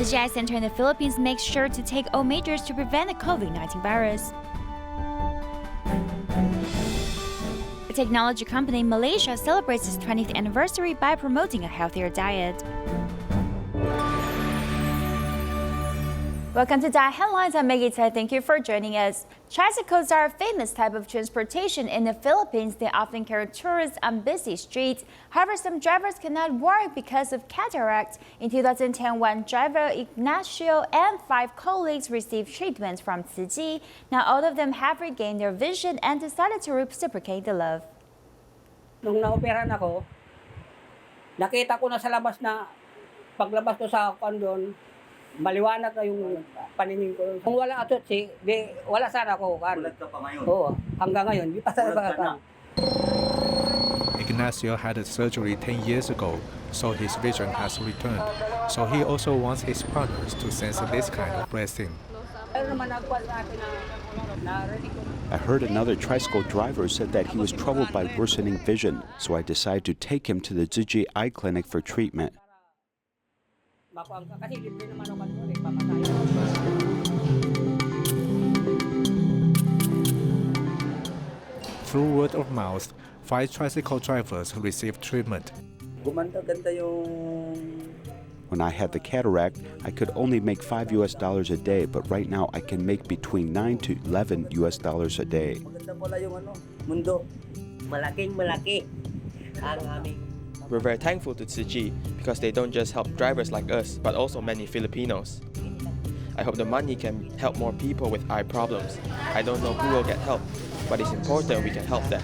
Tzu Chi Eye Center in the Philippines makes sure to take all measures to prevent the COVID-19 virus. The technology company Malaysia celebrates its 20th anniversary by promoting a healthier diet. Welcome to Diet Headlines. I'm Maggie Tsai. Thank you for joining us. Tricycles are a famous type of transportation in the Philippines. They often carry tourists on busy streets. However, some drivers cannot work because of cataract. In 2010, one driver, Ignacio, and 5 colleagues received treatment from Tzu Chi. Now all of them have regained their vision and decided to reciprocate the love. Nung naoperahan ako, nakita ko na sa labas na paglabas ko sa kondon, maliwanag na yung paningin ko. Kung wala ato si, di wala sana ako kan. Ulat ka pa ngayon. Oo, hanggang ngayon di pa sana. Ignacio had a surgery 10 years ago, so his vision has returned. So he also wants his partners to sense this kind of blessing. I heard another tricycle driver said that he was troubled by worsening vision, so I decided to take him to the Tzu Chi Eye Clinic for treatment. Through word of mouth, 5 tricycle drivers received treatment. When I had the cataract, I could only make $5 a day, but right now I can make between $9 to $11 a day. We're very thankful to Tzu Chi because they don't just help drivers like us, but also many Filipinos. I hope the money can help more people with eye problems. I don't know who will get help, but it's important we can help them.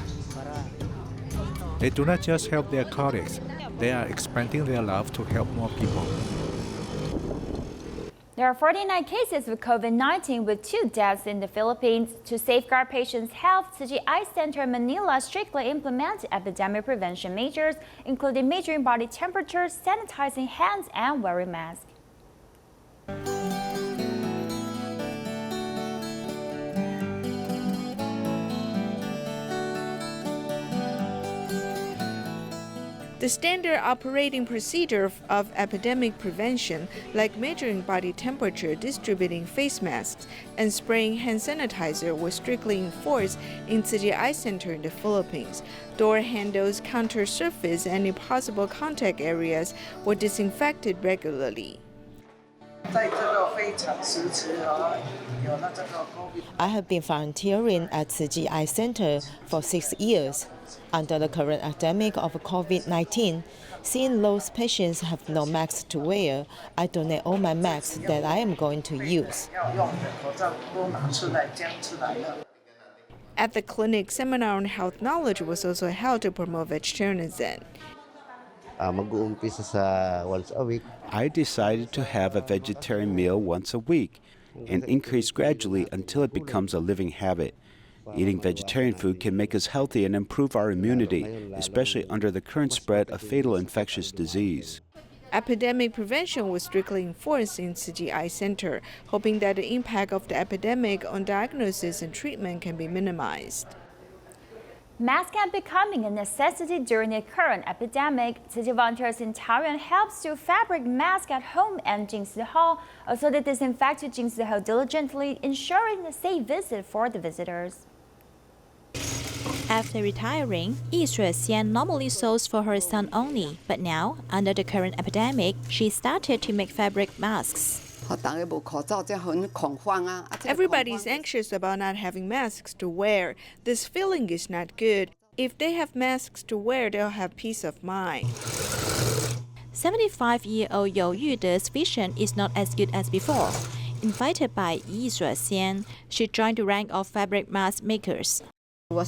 They do not just help their colleagues, they are expanding their love to help more people. There are 49 cases of COVID-19 with 2 deaths in the Philippines. To safeguard patients' health, Tzu Chi Eye Center in Manila strictly implements epidemic prevention measures, including measuring body temperature, sanitizing hands, and wearing masks. The standard operating procedure of epidemic prevention, like measuring body temperature, distributing face masks, and spraying hand sanitizer, was strictly enforced in Tzu Chi Eye Center in the Philippines. Door handles, counter surface, and any possible contact areas were disinfected regularly. I have been volunteering at Tzu Chi Eye Center for 6 years. Under the current epidemic of COVID-19, seeing those patients have no masks to wear, I donate all my masks that I am going to use. At the clinic, seminar on health knowledge was also held to promote vegetarianism. Once a week. I decided to have a vegetarian meal once a week and increase gradually until it becomes a living habit. Eating vegetarian food can make us healthy and improve our immunity, especially under the current spread of fatal infectious disease. Epidemic prevention was strictly enforced in Tzu Chi Eye Center, hoping that the impact of the epidemic on diagnosis and treatment can be minimized. Masks are becoming a necessity during the current epidemic. Tzu Chi volunteers in Taoyuan helps to fabric masks at home and Jingsi Hall. Also, they disinfect Jingsi Hall diligently, ensuring a safe visit for the visitors. After retiring, Yi Shuexian normally sews for her son only, but now, under the current epidemic, she started to make fabric masks. Everybody's anxious about not having masks to wear. This feeling is not good. If they have masks to wear, they'll have peace of mind. 75-year-old You Yude's vision is not as good as before. Invited by Yi Shuexian, she joined the rank of fabric mask makers. My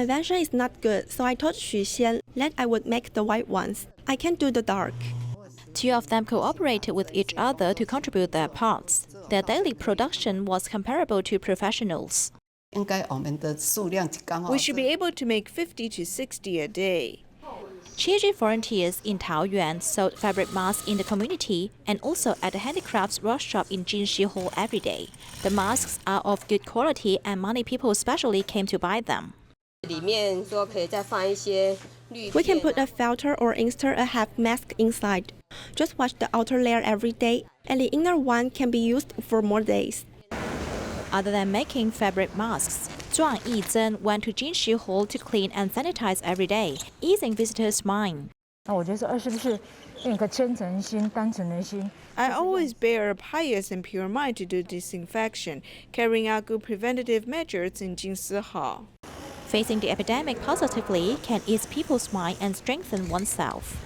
vision is not good, so I told Xu Xian that I would make the white ones. I can do the dark. 2 of them cooperated with each other to contribute their parts. Their daily production was comparable to professionals. We should be able to make 50 to 60 a day. Chi volunteers in Taoyuan sold fabric masks in the community and also at the handicrafts workshop in Jinxi Hall every day. The masks are of good quality and many people especially came to buy them. We can put a filter or insert a half mask inside. Just wash the outer layer every day, and the inner one can be used for more days. Other than making fabric masks, Zhuang Yizhen went to Jinshi Hall to clean and sanitize every day, easing visitors' mind. I always bear a pious and pure mind to do disinfection, carrying out good preventative measures in Jinsi Hall. Facing the epidemic positively can ease people's mind and strengthen oneself.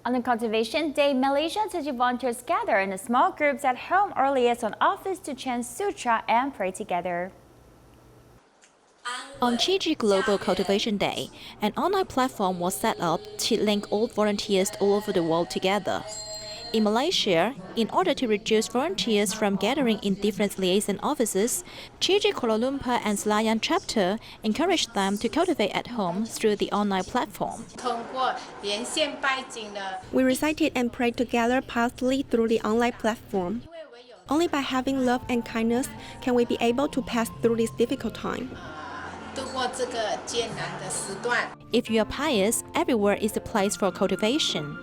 On the Cultivation Day, Malaysian Tzu Chi volunteers gather in small groups at home or liaison office to chant sutra and pray together. On Tzu Chi Global Cultivation Day, an online platform was set up to link all volunteers all over the world together. In Malaysia, in order to reduce volunteers from gathering in different liaison offices, Tzu Chi Kuala Lumpur and Selayang chapter encouraged them to cultivate at home through the online platform. We recited and prayed together piously through the online platform. Only by having love and kindness can we be able to pass through this difficult time. If you are pious, everywhere is a place for cultivation.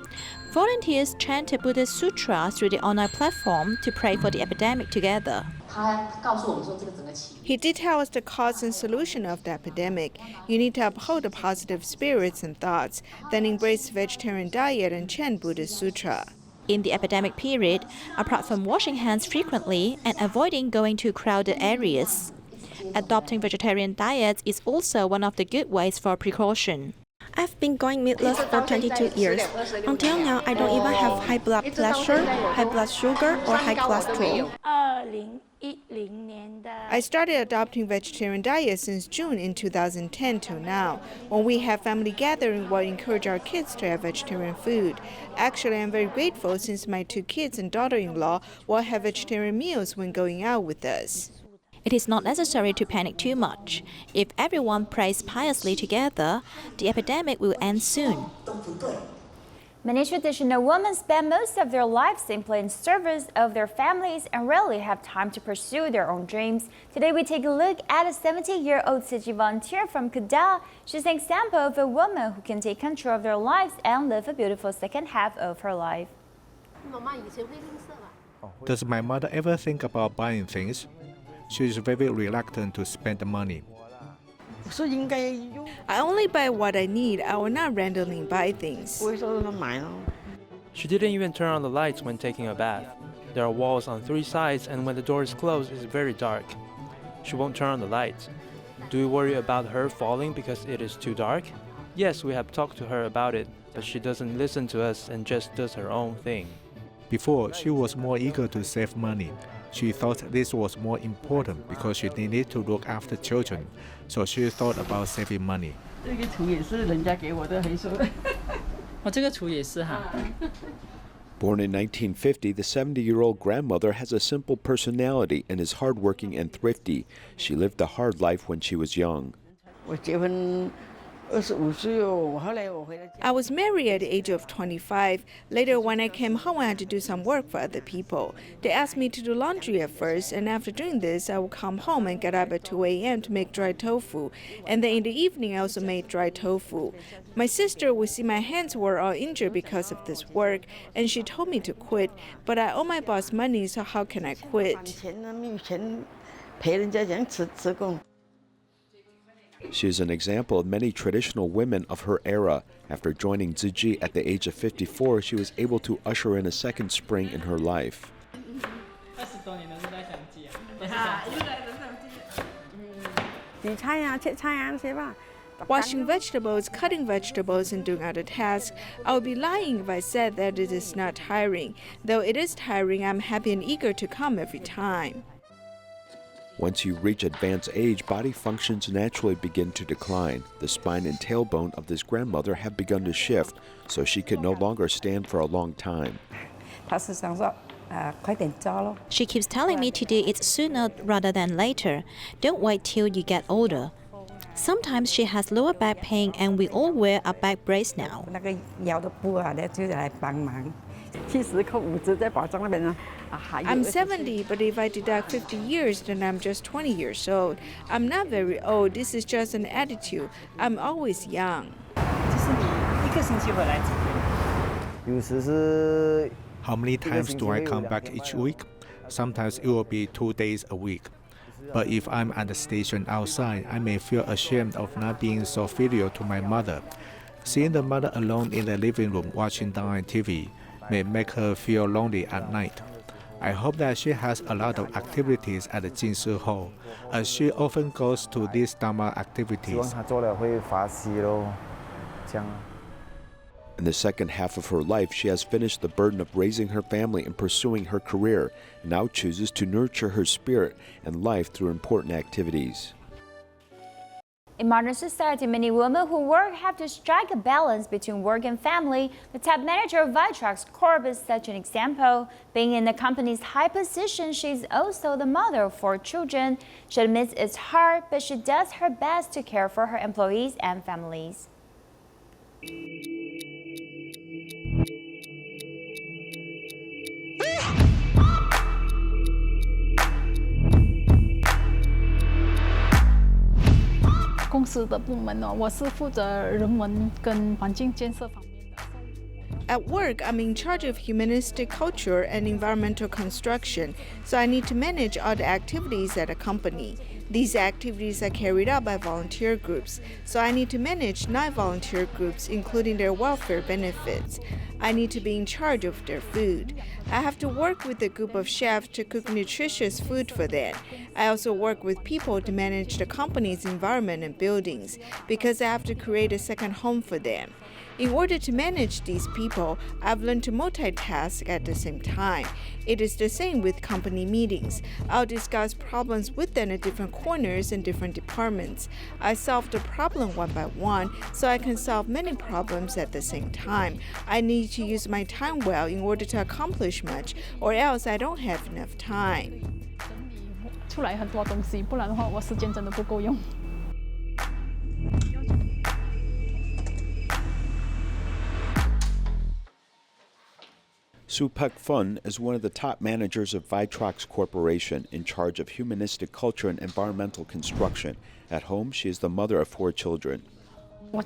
Volunteers chanted Buddhist sutra through the online platform to pray for the epidemic together. He did tell us the cause and solution of the epidemic. You need to uphold the positive spirits and thoughts, then embrace vegetarian diet and chant Buddhist sutra. In the epidemic period, apart from washing hands frequently and avoiding going to crowded areas, adopting vegetarian diets is also one of the good ways for precaution. I've been going meatless for 22 years. Until now, I don't even have high blood pressure, high blood sugar, or high cholesterol. I started adopting vegetarian diet since June in 2010 till now. When we have family gathering, we'll encourage our kids to have vegetarian food. Actually, I'm very grateful since my 2 kids and daughter-in-law will have vegetarian meals when going out with us. It is not necessary to panic too much. If everyone prays piously together, the epidemic will end soon. Many traditional women spend most of their lives simply in service of their families and rarely have time to pursue their own dreams. Today we take a look at a 70-year-old Tzu Chi volunteer from Kedah. She's an example of a woman who can take control of their lives and live a beautiful second half of her life. Does my mother ever think about buying things? She is very reluctant to spend the money. I only buy what I need. I will not randomly buy things. She didn't even turn on the lights when taking a bath. There are walls on 3 sides, and when the door is closed, it's very dark. She won't turn on the lights. Do we worry about her falling because it is too dark? Yes, we have talked to her about it, but she doesn't listen to us and just does her own thing. Before, she was more eager to save money. She thought this was more important because she needed to look after children, so she thought about saving money. Born in 1950, the 70-year-old grandmother has a simple personality and is hardworking and thrifty. She lived a hard life when she was young. I was married at the age of 25. Later, when I came home, I had to do some work for other people. They asked me to do laundry at first, and after doing this, I would come home and get up at 2 a.m. to make dry tofu. And then in the evening, I also made dry tofu. My sister would see my hands were all injured because of this work, and she told me to quit. But I owe my boss money, so how can I quit? She is an example of many traditional women of her era. After joining Tzu Chi at the age of 54, she was able to usher in a second spring in her life. Washing vegetables, cutting vegetables, and doing other tasks. I would be lying if I said that it is not tiring. Though it is tiring, I'm happy and eager to come every time. Once you reach advanced age, body functions naturally begin to decline. The spine and tailbone of this grandmother have begun to shift, so she could no longer stand for a long time. She keeps telling me to do it sooner rather than later. Don't wait till you get older. Sometimes she has lower back pain and we all wear a back brace now. I'm 70, but if I deduct 50 years, then I'm just 20 years old. I'm not very old. This is just an attitude. I'm always young. How many times do I come back each week? Sometimes it will be 2 days a week. But if I'm at the station outside, I may feel ashamed of not being so filial to my mother. Seeing the mother alone in the living room watching Dharma TV may make her feel lonely at night. I hope that she has a lot of activities at the Jinshi Hall, as she often goes to these Dharma activities. In the second half of her life, she has finished the burden of raising her family and pursuing her career, and now chooses to nurture her spirit and life through important activities. In modern society, many women who work have to strike a balance between work and family. The top manager of Vitrax Corp is such an example. Being in the company's high position, she's also the mother of 4 children. She admits it's hard, but she does her best to care for her employees and families. At work, I'm in charge of humanistic culture and environmental construction, so I need to manage all the activities at a company. These activities are carried out by volunteer groups, so I need to manage 9 volunteer groups, including their welfare benefits. I need to be in charge of their food. I have to work with a group of chefs to cook nutritious food for them. I also work with people to manage the company's environment and buildings, because I have to create a second home for them. In order to manage these people, I've learned to multitask at the same time. It is the same with company meetings. I'll discuss problems with them at different corners and different departments. I solve the problem one by one, so I can solve many problems at the same time. I need to use my time well in order to accomplish much, or else I don't have enough time. Su Pek Fun is one of the top managers of Vitrax Corporation, in charge of humanistic culture and environmental construction. At home, she is the mother of 4 children. Through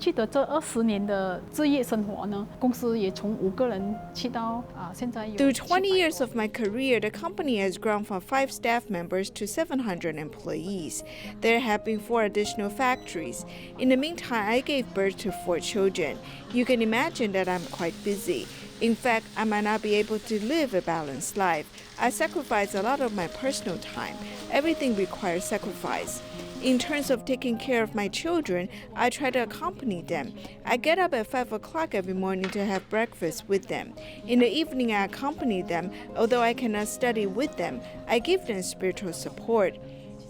20 years of my career, the company has grown from 5 staff members to 700 employees. There have been 4 additional factories. In the meantime, I gave birth to 4 children. You can imagine that I'm quite busy. In fact, I might not be able to live a balanced life. I sacrifice a lot of my personal time. Everything requires sacrifice. In terms of taking care of my children, I try to accompany them. I get up at 5 o'clock every morning to have breakfast with them. In the evening, I accompany them. Although I cannot study with them, I give them spiritual support.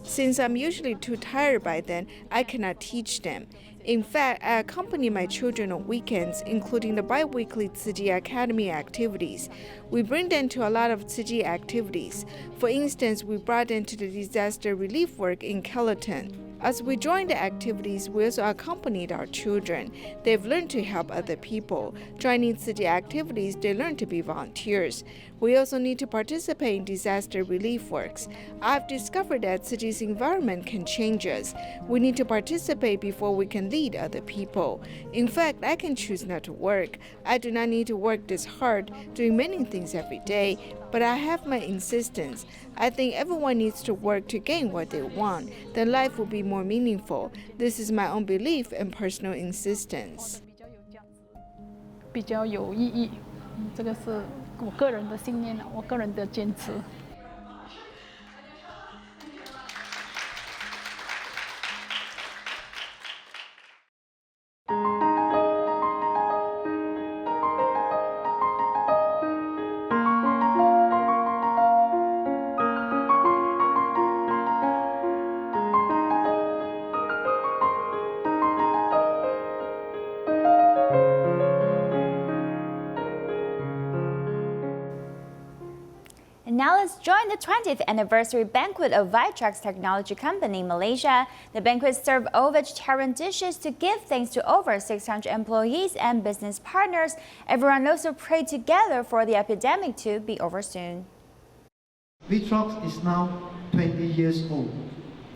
Since I'm usually too tired by then, I cannot teach them. In fact, I accompany my children on weekends, including the bi-weekly Tzu Chi Academy activities. We bring them to a lot of Tzu Chi activities. For instance, we brought them to the disaster relief work in Kellerton. As we joined the activities, we also accompanied our children. They've learned to help other people. Joining Tzu Chi activities, they learn to be volunteers. We also need to participate in disaster relief works. I've discovered that Tzu Chi's environment can change us. We need to participate before we can lead other people. In fact, I can choose not to work. I do not need to work this hard, doing many things every day, but I have my insistence. I think everyone needs to work to gain what they want. Then life will be more meaningful. This is my own belief and personal insistence. 比较有意义，这个是我个人的信念，我个人的坚持。And now let's join the 20th anniversary banquet of Vitrax Technology Company in Malaysia. The banquet served all vegetarian dishes to give thanks to over 600 employees and business partners. Everyone also prayed together for the epidemic to be over soon. Vitrax is now 20 years old.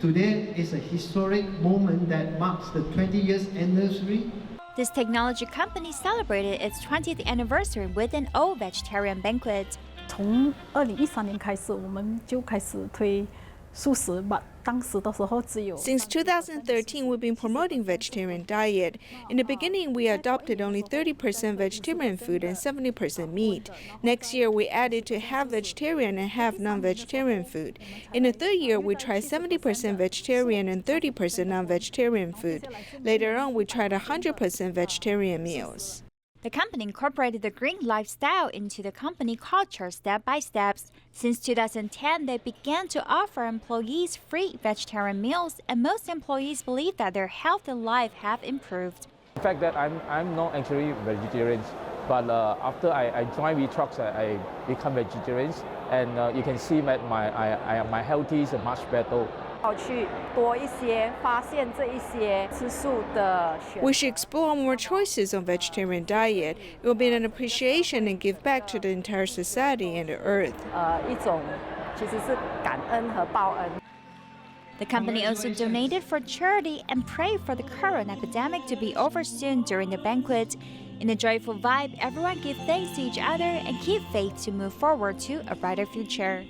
Today is a historic moment that marks the 20 years anniversary. This technology company celebrated its 20th anniversary with an all-vegetarian banquet. 从2013年开始，我们就开始推素食吧。当时的时候只有。Since 2013, we've been promoting vegetarian diet. In the beginning, we adopted only 30% vegetarian food and 70% meat. Next year, we added to half vegetarian and half non-vegetarian food. In the third year, we tried 70% vegetarian and 30% non-vegetarian food. Later on, we tried 100% vegetarian meals. The company incorporated the green lifestyle into the company culture step by step. Since 2010, they began to offer employees free vegetarian meals, and most employees believe that their health and life have improved. The fact that I'm not actually vegetarian, but after I joined V-Trucks, I become vegetarian, and you can see that my health is much better. We should explore more choices on vegetarian diet. It will be an appreciation and give back to the entire society and the earth. The company also donated for charity and prayed for the current epidemic to be over soon during the banquet. In a joyful vibe, everyone gave thanks to each other and keep faith to move forward to a brighter future.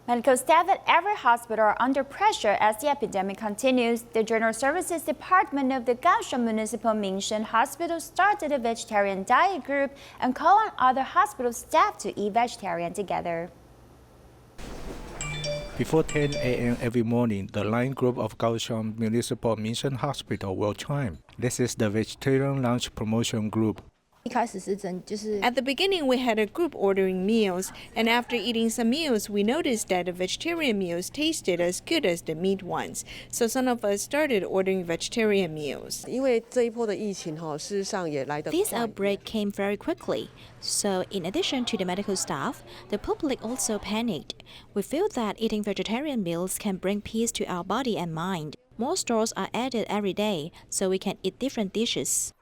Medical staff at every hospital are under pressure as the epidemic continues. The General Services Department of the Kaohsiung Municipal Mingshen Hospital started a vegetarian diet group and called on other hospital staff to eat vegetarian together. Before 10 a.m. every morning, the line group of Kaohsiung Municipal Mission Hospital will chime. This is the vegetarian lunch promotion group. At the beginning, we had a group ordering meals, and after eating some meals, we noticed that the vegetarian meals tasted as good as the meat ones. So some of us started ordering vegetarian meals. This outbreak came very quickly, so in addition to the medical staff, the public also panicked. We feel that eating vegetarian meals can bring peace to our body and mind. More stores are added every day, so we can eat different dishes.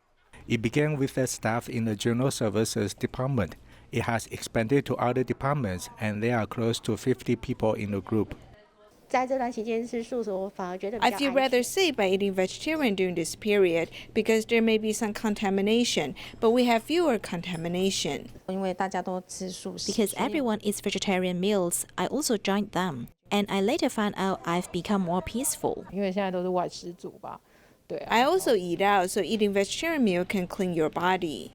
It began with the staff in the General Services Department. It has expanded to other departments, and there are close to 50 people in the group. I feel rather safe by eating vegetarian during this period because there may be some contamination, but we have fewer contamination. Because everyone eats vegetarian meals, I also joined them. And I later found out I've become more peaceful. I also eat out, so eating vegetarian meal can clean your body.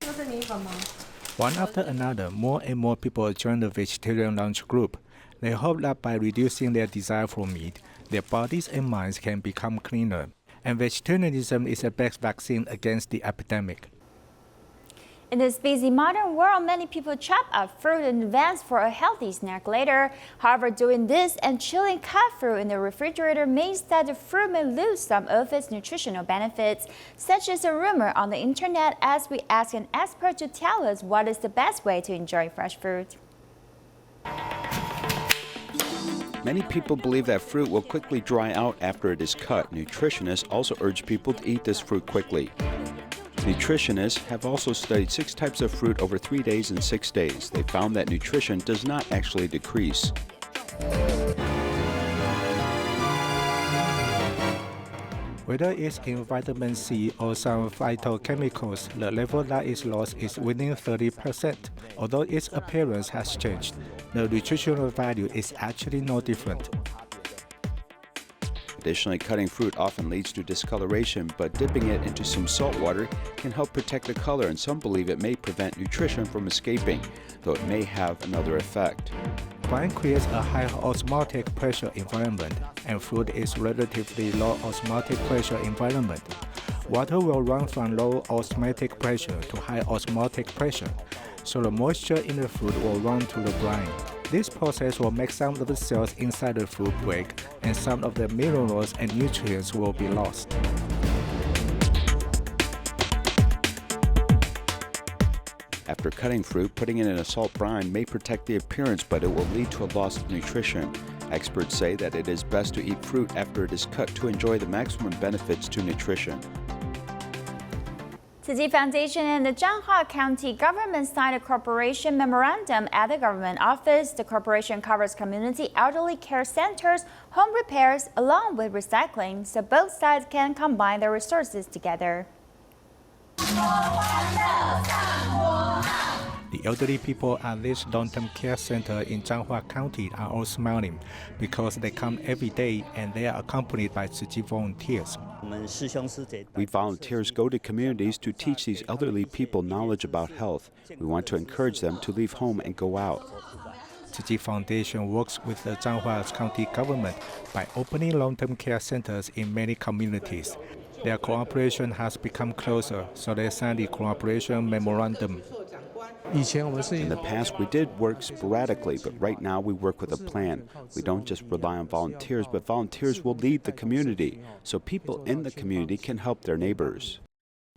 One after another, more and more people join the vegetarian lunch group. They hope that by reducing their desire for meat, their bodies and minds can become cleaner. And vegetarianism is the best vaccine against the epidemic. In this busy modern world, many people chop up fruit in advance for a healthy snack later. However, doing this and chilling cut fruit in the refrigerator means that the fruit may lose some of its nutritional benefits. Such is a rumor on the internet as we ask an expert to tell us what is the best way to enjoy fresh fruit. Many people believe that fruit will quickly dry out after it is cut. Nutritionists also urge people to eat this fruit quickly. Nutritionists have also studied 6 types of fruit over 3 days and 6 days. They found that nutrition does not actually decrease. Whether it's in vitamin C or some phytochemicals, the level that is lost is within 30%. Although its appearance has changed, the nutritional value is actually no different. Additionally, cutting fruit often leads to discoloration, but dipping it into some salt water can help protect the color, and some believe it may prevent nutrition from escaping, though it may have another effect. Wine creates a high osmotic pressure environment, and fruit is relatively low osmotic pressure environment. Water will run from low osmotic pressure to high osmotic pressure, so the moisture in the fruit will run to the brine. This process will make some of the cells inside the fruit break, and some of the minerals and nutrients will be lost. After cutting fruit, putting it in a salt brine may protect the appearance, but it will lead to a loss of nutrition. Experts say that it is best to eat fruit after it is cut to enjoy the maximum benefits to nutrition. Tzu Chi Foundation and the Changhua County government signed a cooperation memorandum at the government office. The cooperation covers community elderly care centers, home repairs, along with recycling, so both sides can combine their resources together. The elderly people at this long-term care center in Changhua County are all smiling because they come every day and they are accompanied by Tzu Chi volunteers. We volunteers go to communities to teach these elderly people knowledge about health. We want to encourage them to leave home and go out. Tzu Chi Foundation works with the Changhua County government by opening long-term care centers in many communities. Their cooperation has become closer, so they signed the cooperation memorandum. In the past, we did work sporadically, but right now we work with a plan. We don't just rely on volunteers, but volunteers will lead the community, so people in the community can help their neighbors.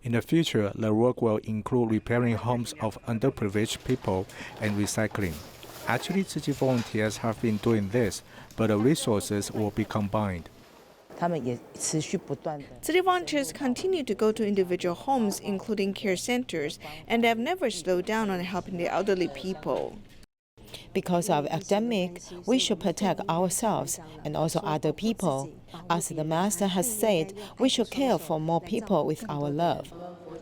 In the future, the work will include repairing homes of underprivileged people and recycling. Actually, Tzu Chi volunteers have been doing this, but the resources will be combined. Tzu Chi volunteers continue to go to individual homes, including care centers, and have never slowed down on helping the elderly people. Because of the epidemic, we should protect ourselves and also other people. As the Master has said, we should care for more people with our love.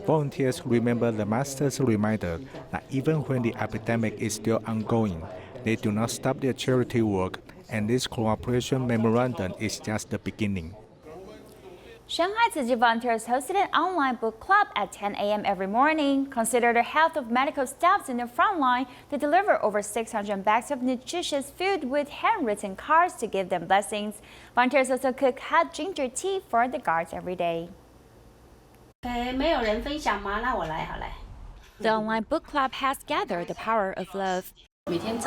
Volunteers remember the Master's reminder that even when the epidemic is still ongoing, they do not stop their charity work, and this cooperation memorandum is just the beginning. Shanghai Tzu Chi volunteers hosted an online book club at 10 a.m. every morning. Consider the health of medical staffs in the front line. They deliver over 600 bags of nutritious food with handwritten cards to give them blessings. Volunteers also cook hot ginger tea for the guards every day. The online book club has gathered the power of love. 10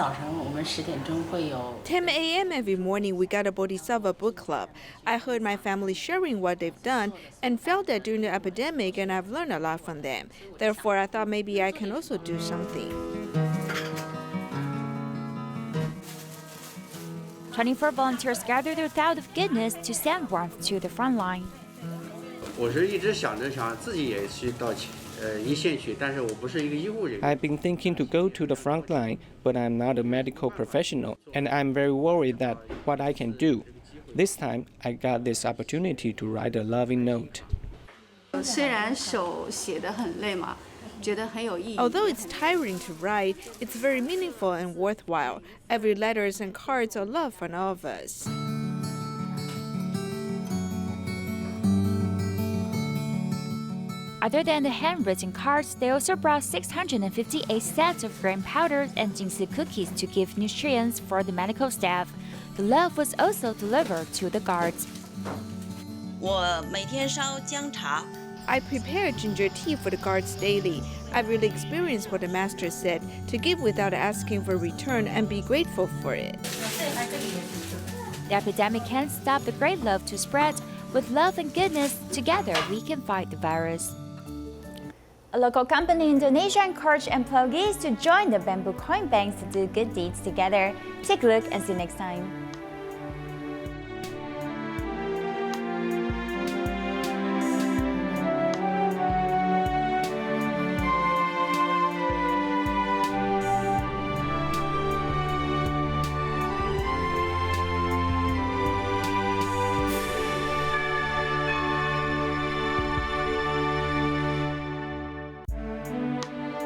a.m. every morning, we got a Bodhisattva book club. I heard my family sharing what they've done and felt that during the epidemic, and I've learned a lot from them. Therefore, I thought maybe I can also do something. 24 volunteers gather their thought of goodness to send warmth to the front line. I've been thinking to go to the front line, but I'm not a medical professional, and I'm very worried that what I can do. This time, I got this opportunity to write a loving note. Although it's tiring to write, it's very meaningful and worthwhile. Every letters and cards are love from all of us. Other than the handwritten cards, they also brought 658 sets of grain powders and Jingsi cookies to give nutrients for the medical staff. The love was also delivered to the guards. I prepare ginger tea for the guards daily. I've really experienced what the Master said, to give without asking for return and be grateful for it. The epidemic can't stop the great love to spread. With love and goodness, together we can fight the virus. A local company in Indonesia encouraged employees to join the bamboo coin banks to do good deeds together. Take a look and see you next time.